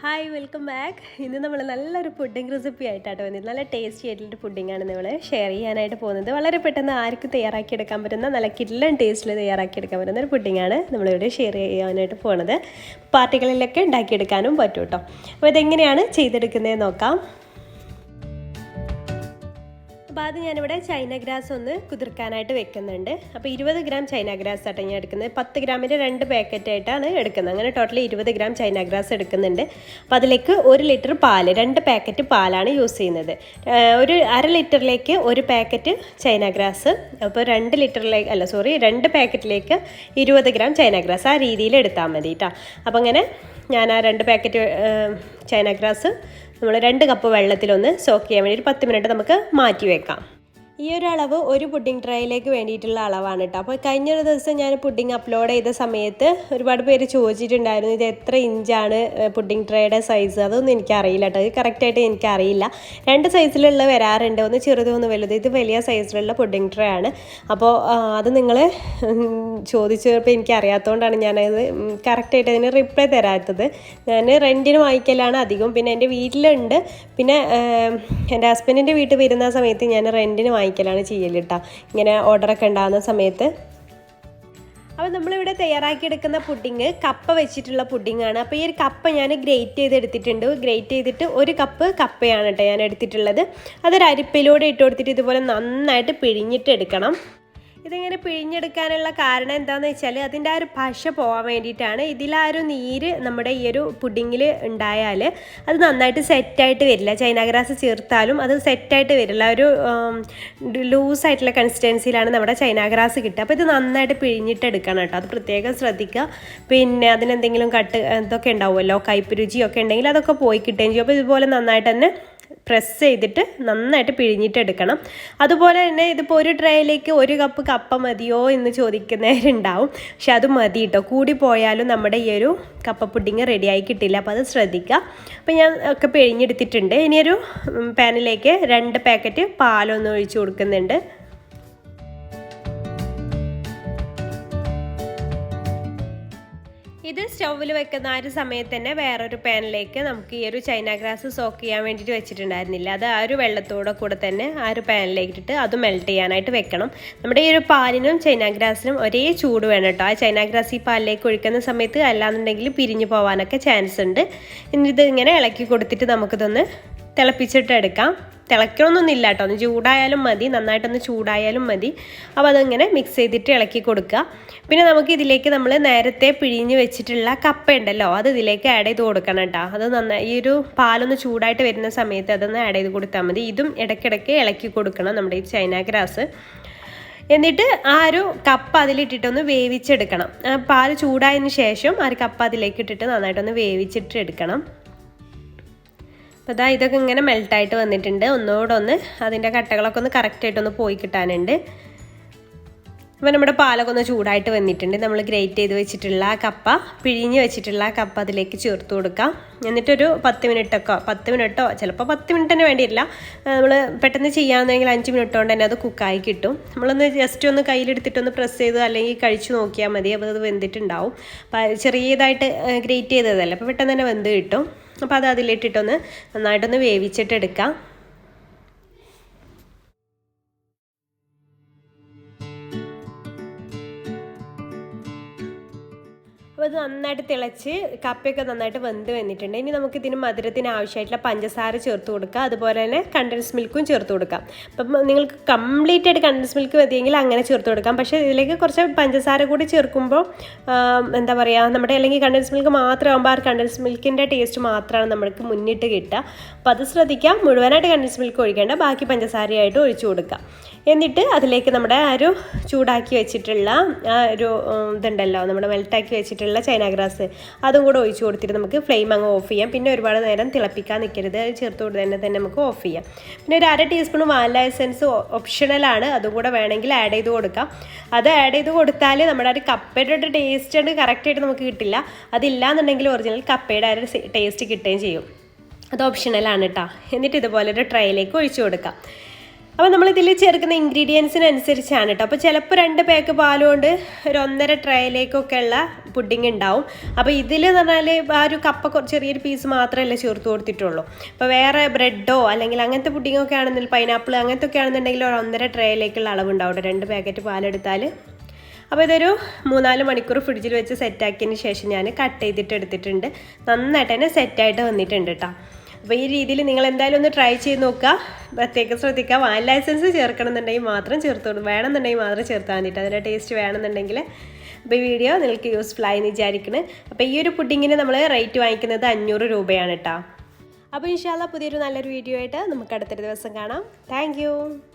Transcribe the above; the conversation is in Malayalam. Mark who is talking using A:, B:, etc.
A: Hi welcome back. ഇന്ന് നമ്മൾ നല്ലൊരു പുഡിംഗ് റെസിപ്പി ആയിട്ടാണ് വന്നത്. നല്ല ടേസ്റ്റി ആയിട്ടുള്ളൊരു പുഡിംഗാണ് നമ്മൾ ഷെയർ ചെയ്യാനായിട്ട് പോകുന്നത്. വളരെ പെട്ടെന്ന് ആർക്കും തയ്യാറാക്കിയെടുക്കാൻ പറ്റുന്ന നല്ല കിഡിലൻ ടേസ്റ്റിൽ തയ്യാറാക്കിയെടുക്കാൻ പറ്റുന്ന ഒരു പുഡിംഗാണ് നമ്മളിവിടെ ഷെയർ ചെയ്യാനായിട്ട് പോകുന്നത്. പാർട്ടികളിലൊക്കെ ഉണ്ടാക്കിയെടുക്കാനും പറ്റും കേട്ടോ. അപ്പോൾ ഇതെങ്ങനെയാണ് ചെയ്തെടുക്കുന്നതെന്ന് നോക്കാം. അപ്പോൾ അത് ഞാനിവിടെ ചൈന ഗ്രാസ് ഒന്ന് കുതിർക്കാനായിട്ട് വെക്കുന്നുണ്ട്. അപ്പോൾ 20 ഗ്രാം ചൈന ഗ്രാസ് ആട്ടോ ഞാൻ എടുക്കുന്നത്. 10 ഗ്രാമിൻ്റെ 2 പാക്കറ്റായിട്ടാണ് എടുക്കുന്നത്. അങ്ങനെ ടോട്ടൽ 20 ഗ്രാം ചൈന ഗ്രാസ് എടുക്കുന്നുണ്ട്. അപ്പോൾ അതിലേക്ക് 1 ലിറ്റർ പാല്, 2 പാക്കറ്റ് പാലാണ് യൂസ് ചെയ്യുന്നത്. ഒരു അര ലിറ്ററിലേക്ക് 1 പാക്കറ്റ് ചൈന ഗ്രാസ്. അപ്പോൾ 2 പാക്കറ്റിലേക്ക് 20 ഗ്രാം ചൈന ഗ്രാസ്, ആ രീതിയിൽ എടുത്താൽ മതി കേട്ടോ. അപ്പോൾ അങ്ങനെ ഞാൻ ആ 2 പാക്കറ്റ് ചൈന ഗ്രാസ് നമ്മൾ 2 കപ്പ് വെള്ളത്തിലൊന്ന് സോക്ക് ചെയ്യാൻ വേണ്ടി 10 മിനിറ്റ് നമുക്ക് മാറ്റി വെക്കാം. ഈ ഒരു അളവ് ഒരു പുഡിംഗ് ട്രേയിലേക്ക് വേണ്ടിയിട്ടുള്ള അളവാണ് കേട്ടോ. അപ്പോൾ കഴിഞ്ഞൊരു ദിവസം ഞാൻ പുഡിംഗ് അപ്ലോഡ് ചെയ്ത സമയത്ത് ഒരുപാട് പേര് ചോദിച്ചിട്ടുണ്ടായിരുന്നു ഇത് എത്ര ഇഞ്ചാണ് പുഡിംഗ് ട്രേയുടെ സൈസ്. അതൊന്നും എനിക്കറിയില്ല കേട്ടോ. ഇത് കറക്റ്റായിട്ട് എനിക്കറിയില്ല. 2 സൈസിലുള്ള വരാറുണ്ട്, ഒന്ന് ചെറുതും ഒന്ന് വലുത്. ഇത് വലിയ സൈസിലുള്ള പുഡിംഗ് ട്രേ ആണ്. അപ്പോൾ അത് നിങ്ങൾ ചോദിച്ചപ്പോൾ എനിക്കറിയാത്തതുകൊണ്ടാണ് ഞാനത് കറക്റ്റായിട്ട് അതിന് റിപ്ലൈ തരാത്തത്. ഞാൻ റെൻറ്റിന് വാങ്ങിക്കലാണ് അധികം. പിന്നെ എൻ്റെ വീട്ടിലുണ്ട്. പിന്നെ എൻ്റെ ഹസ്ബൻഡിൻ്റെ വീട്ടിൽ വരുന്ന സമയത്ത് ഞാൻ റെൻറ്റിന് വാങ്ങിക്കലാണ് ചെയ്യൽ കേട്ടോ, ഇങ്ങനെ ഓർഡറൊക്കെ ഉണ്ടാകുന്ന സമയത്ത്. അപ്പോൾ നമ്മളിവിടെ തയ്യാറാക്കിയെടുക്കുന്ന പുഡിങ് കപ്പ വെച്ചിട്ടുള്ള പുഡിങ്ങാണ്. അപ്പോൾ ഈ ഒരു കപ്പ ഞാൻ ഗ്രേറ്റ് ചെയ്തെടുത്തിട്ടുണ്ട്. ഗ്രേറ്റ് ചെയ്തിട്ട് 1 കപ്പ് കപ്പയാണ് കേട്ടോ ഞാൻ എടുത്തിട്ടുള്ളത്. അതൊരു അരിപ്പയിലൂടെ ഇട്ട് കൊടുത്തിട്ട് ഇതുപോലെ നന്നായിട്ട് പിഴിഞ്ഞിട്ട് എടുക്കണം. ഇതിങ്ങനെ പിഴിഞ്ഞെടുക്കാനുള്ള കാരണം എന്താണെന്ന് വെച്ചാൽ അതിൻ്റെ ആ ഒരു പശ പോകാൻ വേണ്ടിയിട്ടാണ്. ഇതിലാ ഒരു നീര് നമ്മുടെ ഈ ഒരു പുഡിങ്ങിൽ ഉണ്ടായാൽ അത് നന്നായിട്ട് സെറ്റായിട്ട് വരില്ല. ചൈന ഗ്രാസ് ചേർത്താലും അത് സെറ്റായിട്ട് വരില്ല. ഒരു ലൂസായിട്ടുള്ള കൺസിസ്റ്റൻസിയിലാണ് നമ്മുടെ ചൈന ഗ്രാസ് കിട്ടുക. അപ്പോൾ ഇത് നന്നായിട്ട് പിഴിഞ്ഞിട്ട് എടുക്കണം കേട്ടോ. അത് പ്രത്യേകം ശ്രദ്ധിക്കുക. പിന്നെ അതിനെന്തെങ്കിലും ഇതൊക്കെ ഉണ്ടാവുമല്ലോ, കയ്പ്പ് രുചിയൊക്കെ ഉണ്ടെങ്കിൽ അതൊക്കെ പോയി കിട്ടുകയും ചെയ്യും. അപ്പോൾ ഇതുപോലെ നന്നായിട്ട് തന്നെ പ്രസ് ചെയ്തിട്ട് നന്നായിട്ട് പിഴിഞ്ഞിട്ടെടുക്കണം. അതുപോലെ തന്നെ ഇതിപ്പോൾ ഒരു ട്രേയിലേക്ക് 1 കപ്പ് കപ്പ മതിയോ എന്ന് ചോദിക്കുന്നവരുണ്ടാവും. പക്ഷെ അത് മതി കേട്ടോ. കൂടി പോയാലും നമ്മുടെ ഈ ഒരു കപ്പ പുഡിങ് റെഡിയായി കിട്ടില്ല. അപ്പോൾ അത് ശ്രദ്ധിക്കുക. അപ്പോൾ ഞാൻ ഒക്കെ പിഴിഞ്ഞെടുത്തിട്ടുണ്ട്. ഇനിയൊരു പാനിലേക്ക് 2 പാക്കറ്റ് പാലൊന്ന് ഒഴിച്ച് കൊടുക്കുന്നുണ്ട്. ഇത് സ്റ്റൗവിൽ വെക്കുന്ന ആ ഒരു സമയത്ത് തന്നെ വേറൊരു പാനിലേക്ക് നമുക്ക് ഈ ഒരു ചൈന ഗ്രാസ് സോക്ക് ചെയ്യാൻ വേണ്ടിയിട്ട് വെച്ചിട്ടുണ്ടായിരുന്നില്ല. അത് ആ ഒരു വെള്ളത്തോടെ കൂടെ തന്നെ ആ ഒരു പാനിലേക്ക് ഇട്ടിട്ട് അത് മെൽറ്റ് ചെയ്യാനായിട്ട് വെക്കണം. നമ്മുടെ ഈ ഒരു പാലിനും ചൈന ഗ്രാസിനും ഒരേ ചൂട് വേണം കേട്ടോ. ആ ചൈന ഗ്രാസ് ഈ പാലിലേക്ക് ഒഴിക്കുന്ന സമയത്ത് അല്ലാന്നുണ്ടെങ്കിൽ പിരിഞ്ഞു പോകാനൊക്കെ ചാൻസ് ഉണ്ട്. ഇനി ഇത് ഇങ്ങനെ ഇളക്കി കൊടുത്തിട്ട് നമുക്കിതൊന്ന് തിളപ്പിച്ചിട്ട് എടുക്കാം. തിളക്കണമെന്നൊന്നുമില്ല കേട്ടോ, ഒന്ന് ചൂടായാലും മതി, നന്നായിട്ടൊന്ന് ചൂടായാലും മതി. അപ്പോൾ അതിങ്ങനെ മിക്സ് ചെയ്തിട്ട് ഇളക്കി കൊടുക്കുക. പിന്നെ നമുക്ക് ഇതിലേക്ക് നമ്മൾ നേരത്തെ പിഴിഞ്ഞ് വെച്ചിട്ടുള്ള കപ്പ ഉണ്ടല്ലോ, അത് ഇതിലേക്ക് ആഡ് ചെയ്ത് കൊടുക്കണം കേട്ടോ. അത് നന്നായി ഈ ഒരു പാലൊന്ന് ചൂടായിട്ട് വരുന്ന സമയത്ത് അതൊന്ന് ആഡ് ചെയ്ത് കൊടുത്താൽ മതി. ഇതും ഇടയ്ക്കിടയ്ക്ക് ഇളക്കി കൊടുക്കണം നമ്മുടെ ഈ ചൈന ഗ്രാസ്. എന്നിട്ട് ആ ഒരു കപ്പ അതിലിട്ടിട്ടൊന്ന് വേവിച്ചെടുക്കണം. പാൽ ചൂടായതിന് ശേഷം ആ ഒരു കപ്പ അതിലേക്ക് ഇട്ടിട്ട് നന്നായിട്ടൊന്ന് വേവിച്ചിട്ട് എടുക്കണം. അപ്പോൾ അതാ ഇതൊക്കെ ഇങ്ങനെ മെൽട്ടായിട്ട് വന്നിട്ടുണ്ട്. ഒന്നുകൂടെ അതിൻ്റെ കട്ടകളൊക്കെ ഒന്ന് കറക്റ്റായിട്ടൊന്ന് പോയി കിട്ടാനുണ്ട്. അപ്പോൾ നമ്മുടെ പാലൊക്കെ ഒന്ന് ചൂടായിട്ട് വന്നിട്ടുണ്ട്. നമ്മൾ ഗ്രേറ്റ് ചെയ്ത് വെച്ചിട്ടുള്ള ആ കപ്പ, പിഴിഞ്ഞ് വെച്ചിട്ടുള്ള ആ കപ്പ അതിലേക്ക് ചേർത്ത് കൊടുക്കാം. എന്നിട്ടൊരു 10 മിനിറ്റോ ചിലപ്പോൾ 10 മിനിറ്റ് തന്നെ വേണ്ടിയില്ല. നമ്മൾ പെട്ടെന്ന് ചെയ്യാമെന്നെങ്കിൽ 5 മിനിറ്റ് കൊണ്ട് തന്നെ അത് കുക്കായി കിട്ടും. നമ്മളൊന്ന് ജസ്റ്റ് ഒന്ന് കയ്യിലെടുത്തിട്ടൊന്ന് പ്രസ് ചെയ്ത് അല്ലെങ്കിൽ കഴിച്ച് നോക്കിയാൽ മതി. അപ്പോൾ അത് വെന്തിട്ടുണ്ടാവും. അപ്പോൾ ചെറിയതായിട്ട് ഗ്രേറ്റ് ചെയ്തതല്ലേ, അപ്പോൾ പെട്ടെന്ന് തന്നെ വെന്ത് കിട്ടും. അപ്പോൾ അത് അതിലിട്ടിട്ടൊന്ന് നന്നായിട്ടൊന്ന് വേവിച്ചിട്ടെടുക്കാം. അപ്പോൾ അത് നന്നായിട്ട് തിളച്ച് കപ്പയൊക്കെ നന്നായിട്ട് വെന്ത് വന്നിട്ടുണ്ട്. ഇനി നമുക്ക് ഇതിന് മധുരത്തിന് ആവശ്യമായിട്ടുള്ള പഞ്ചസാര ചേർത്ത് കൊടുക്കുക. അതുപോലെ തന്നെ കണ്ടൻസ് മിൽക്കും ചേർത്ത് കൊടുക്കാം. അപ്പം നിങ്ങൾക്ക് കംപ്ലീറ്റ് ആയിട്ട് കണ്ടൻസ് മിൽക്ക് മതിയെങ്കിൽ അങ്ങനെ ചേർത്ത് കൊടുക്കാം. പക്ഷേ ഇതിലേക്ക് കുറച്ച് പഞ്ചസാര കൂടി ചേർക്കുമ്പോൾ എന്താ പറയുക, നമ്മുടെ അല്ലെങ്കിൽ കണ്ടൻസ് മിൽക്ക് മാത്രമാകുമ്പോൾ ആ കണ്ടൻസ് മിൽക്കിൻ്റെ ടേസ്റ്റ് മാത്രമാണ് നമ്മൾക്ക് മുന്നിട്ട് കിട്ടുക. അപ്പോൾ അത് ശ്രദ്ധിക്കാം. മുഴുവനായിട്ട് കണ്ടൻസ് മിൽക്ക് ഒഴിക്കേണ്ട, ബാക്കി പഞ്ചസാരയായിട്ട് ഒഴിച്ചു കൊടുക്കാം. എന്നിട്ട് അതിലേക്ക് നമ്മുടെ ആ ഒരു ചൂടാക്കി വെച്ചിട്ടുള്ള ആ ഒരു ഇതുണ്ടല്ലോ, നമ്മുടെ മെൽറ്റാക്കി വെച്ചിട്ടുള്ള ചൈന ഗ്രാസ് അതും കൂടെ ഒഴിച്ചു കൊടുത്തിട്ട് നമുക്ക് ഫ്ലെയിം അങ്ങ് ഓഫ് ചെയ്യാം. പിന്നെ ഒരുപാട് നേരം തിളപ്പിക്കാൻ നിൽക്കരുത്. ചേർത്ത് കൊടുത്ത് തന്നെ നമുക്ക് ഓഫ് ചെയ്യാം. പിന്നെ ഒരു 1/2 ടീസ്പൂൺ വാനില എസൻസ് ഓപ്ഷണലാണ്, അതും കൂടെ വേണമെങ്കിൽ ആഡ് ചെയ്ത് കൊടുക്കാം. അത് ആഡ് ചെയ്ത് കൊടുത്താൽ നമ്മുടെ ഒരു കപ്പയുടെ ഒരു ടേസ്റ്റ് കറക്റ്റായിട്ട് നമുക്ക് കിട്ടില്ല. അതില്ലാന്നുണ്ടെങ്കിൽ ഒറിജിനൽ കപ്പയുടെ ആ ഒരു ടേസ്റ്റ് കിട്ടുകയും ചെയ്യും. അത് ഓപ്ഷണലാണ് കേട്ടോ. എന്നിട്ട് ഇതുപോലെ ഒരു ട്രേയിലേക്ക് ഒഴിച്ചു കൊടുക്കാം. അപ്പോൾ നമ്മളിതിൽ ചേർക്കുന്ന ഇൻഗ്രീഡിയൻസിനനുസരിച്ചാണ് കേട്ടോ. അപ്പോൾ ചിലപ്പോൾ 2 പാക്ക് പാലുകൊണ്ട് ഒരു 1.5 ട്രേയിലേക്കൊക്കെയുള്ള പുഡിങ് ഉണ്ടാവും. അപ്പോൾ ഇതിൽ എന്ന് പറഞ്ഞാൽ ആ ഒരു കപ്പ ചെറിയൊരു പീസ് മാത്രമല്ല ചേർത്ത് കൊടുത്തിട്ടുള്ളൂ. അപ്പോൾ വേറെ ബ്രെഡോ അല്ലെങ്കിൽ അങ്ങനത്തെ പുഡിങ്ങൊക്കെ ആണെന്നുണ്ടെങ്കിൽ പൈനാപ്പിൾ അങ്ങനത്തെ ഒക്കെ ആണെന്നുണ്ടെങ്കിൽ ഒരു 1.5 ട്രേയിലേക്കുള്ള അളവുണ്ടാവും 2 പാക്കറ്റ് പാലെടുത്താൽ. അപ്പോൾ ഇതൊരു 3-4 മണിക്കൂർ ഫ്രിഡ്ജിൽ വെച്ച് സെറ്റാക്കിയതിന് ശേഷം ഞാൻ കട്ട് ചെയ്തിട്ട് എടുത്തിട്ടുണ്ട്. നന്നായിട്ട് തന്നെ സെറ്റായിട്ട് വന്നിട്ടുണ്ട് കേട്ടോ. അപ്പോൾ ഈ രീതിയിൽ നിങ്ങൾ എന്തായാലും ഒന്ന് ട്രൈ ചെയ്ത് നോക്കുക. പ്രത്യേകം ശ്രദ്ധിക്കുക, വാനില എസൻസ് ചേർക്കണമെന്നുണ്ടെങ്കിൽ മാത്രം ചേർത്തോളൂ, വേണമെന്നുണ്ടെങ്കിൽ മാത്രം ചേർത്താൽ മതിയിട്ട് അതിൻ്റെ ടേസ്റ്റ് വേണമെന്നുണ്ടെങ്കിൽ. അപ്പോൾ ഈ വീഡിയോ നിങ്ങൾക്ക് യൂസ്ഫുൾ ആയി എന്ന് വിചാരിക്കുന്നത്. അപ്പോൾ ഈ ഒരു പുഡിങ്ങിന് നമ്മൾ റേറ്റ് വാങ്ങിക്കുന്നത് 500 രൂപയാണ് കേട്ടോ. അപ്പോൾ ഇൻഷാല്ലാ പുതിയൊരു നല്ലൊരു വീഡിയോ ആയിട്ട് നമുക്ക് അടുത്തൊരു ദിവസം കാണാം. താങ്ക്